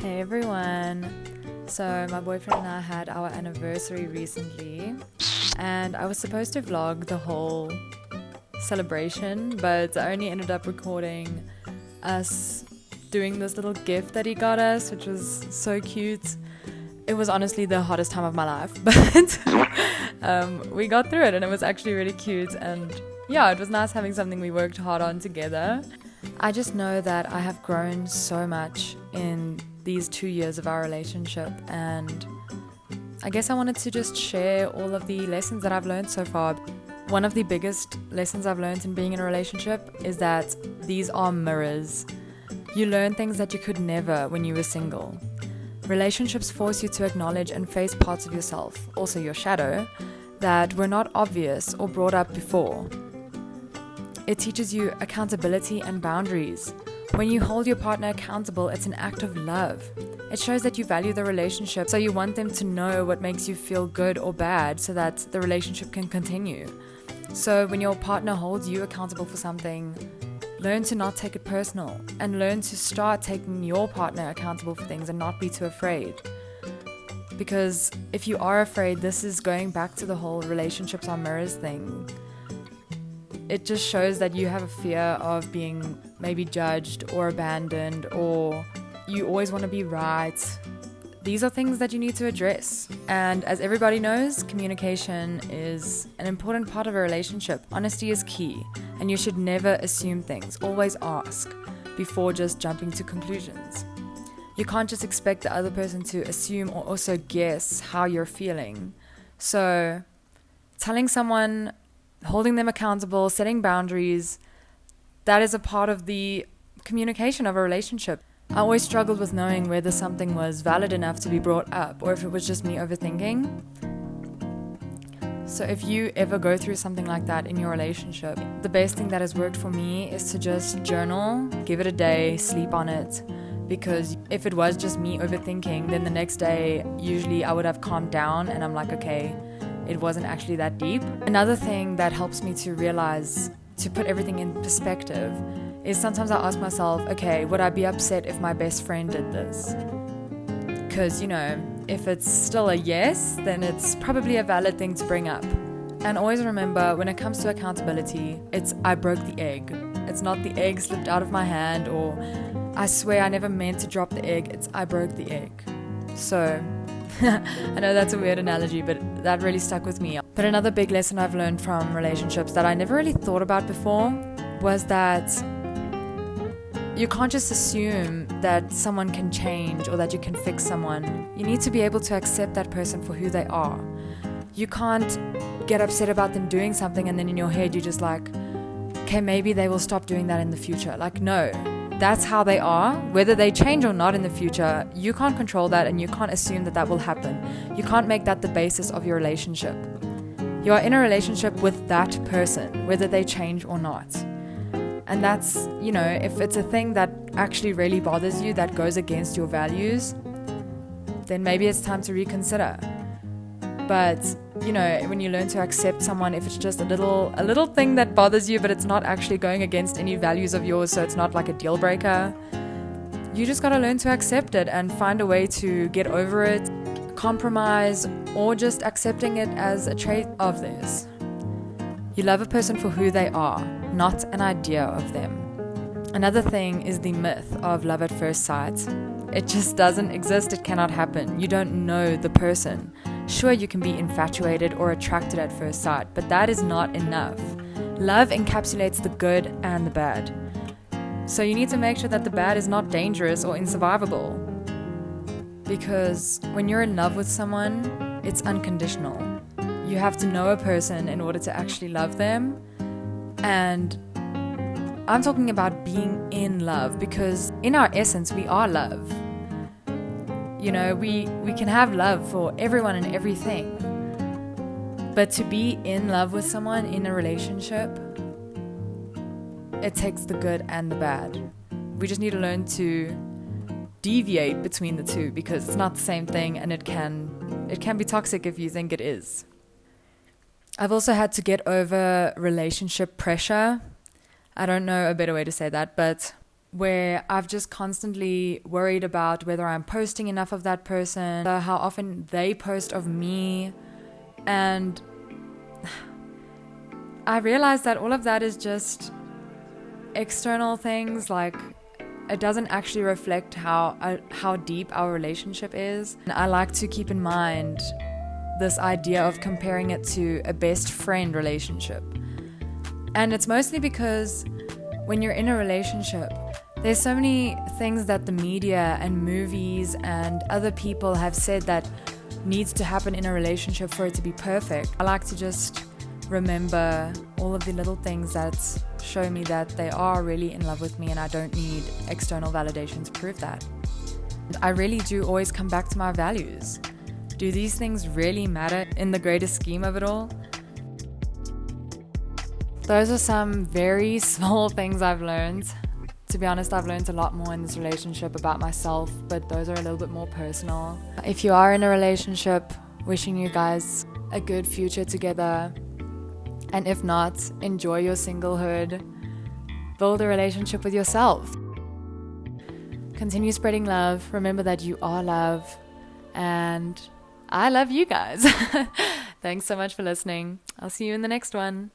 Hey everyone. So my boyfriend and I had our anniversary recently, and I was supposed to vlog the whole celebration, but I only ended up recording us doing this little gift that he got us, which was so cute. It was honestly the hottest time of my life, but we got through it and it was actually really cute. And yeah, it was nice having something we worked hard on together. I just know that I have grown so much in these 2 years of our relationship, and I guess I wanted to just share all of the lessons that I've learned so far. One of the biggest lessons I've learned in being in a relationship is that these are mirrors. You learn things that you could never when you were single. Relationships force you to acknowledge and face parts of yourself, also your shadow, that were not obvious or brought up before. It teaches you accountability and boundaries. When you hold your partner accountable, it's an act of love. It shows that you value the relationship, so you want them to know what makes you feel good or bad so that the relationship can continue. So when your partner holds you accountable for something, learn to not take it personal and learn to start taking your partner accountable for things and not be too afraid. Because if you are afraid, this is going back to the whole relationships are mirrors thing. It just shows that you have a fear of being maybe judged or abandoned, or you always want to be right. These are things that you need to address. And as everybody knows, communication is an important part of a relationship. Honesty is key, and you should never assume things. Always ask before just jumping to conclusions. You can't just expect the other person to assume or also guess how you're feeling. So telling someone, holding them accountable, setting boundaries, that is a part of the communication of a relationship. I always struggled with knowing whether something was valid enough to be brought up or if it was just me overthinking. So if you ever go through something like that in your relationship, the best thing that has worked for me is to just journal, give it a day, sleep on it. Because if it was just me overthinking, then the next day, usually I would have calmed down and I'm like, okay, it wasn't actually that deep. Another thing that helps me to realize, to put everything in perspective, is sometimes I ask myself, okay, would I be upset if my best friend did this? Because, if it's still a yes, then it's probably a valid thing to bring up. And always remember, when it comes to accountability, it's I broke the egg. It's not the egg slipped out of my hand, or I swear I never meant to drop the egg. It's I broke the egg. So I know that's a weird analogy, but that really stuck with me. But another big lesson I've learned from relationships that I never really thought about before was that you can't just assume that someone can change or that you can fix someone. You need to be able to accept that person for who they are. You can't get upset about them doing something and then in your head you're just like, okay, maybe they will stop doing that in the future. Like, no. That's how they are. Whether they change or not in the future, you can't control that and you can't assume that that will happen. You can't make that the basis of your relationship. You are in a relationship with that person, whether they change or not. And that's, if it's a thing that actually really bothers you, that goes against your values, then maybe it's time to reconsider. But, when you learn to accept someone, if it's just a little thing that bothers you, but it's not actually going against any values of yours, so it's not like a deal breaker, you just got to learn to accept it and find a way to get over it, compromise, or just accepting it as a trait of theirs. You love a person for who they are, not an idea of them. Another thing is the myth of love at first sight. It just doesn't exist. It cannot happen. You don't know the person. Sure, you can be infatuated or attracted at first sight, but that is not enough. Love encapsulates the good and the bad. So you need to make sure that the bad is not dangerous or insurvivable. Because when you're in love with someone, it's unconditional. You have to know a person in order to actually love them. And I'm talking about being in love, because in our essence, we are love. We can have love for everyone and everything. But to be in love with someone in a relationship, it takes the good and the bad. We just need to learn to deviate between the two, because it's not the same thing, and it can be toxic if you think it is. I've also had to get over relationship pressure. I don't know a better way to say that, but where I've just constantly worried about whether I'm posting enough of that person, how often they post of me. And I realized that all of that is just external things. Like, it doesn't actually reflect how deep our relationship is. And I like to keep in mind this idea of comparing it to a best friend relationship. And it's mostly because when you're in a relationship, there's so many things that the media and movies and other people have said that needs to happen in a relationship for it to be perfect. I like to just remember all of the little things that show me that they are really in love with me, and I don't need external validation to prove that. I really do always come back to my values. Do these things really matter in the greater scheme of it all? Those are some very small things I've learned. To be honest, I've learned a lot more in this relationship about myself, but those are a little bit more personal. If you are in a relationship, wishing you guys a good future together. And if not, enjoy your singlehood. Build a relationship with yourself. Continue spreading love. Remember that you are love. And I love you guys. Thanks so much for listening. I'll see you in the next one.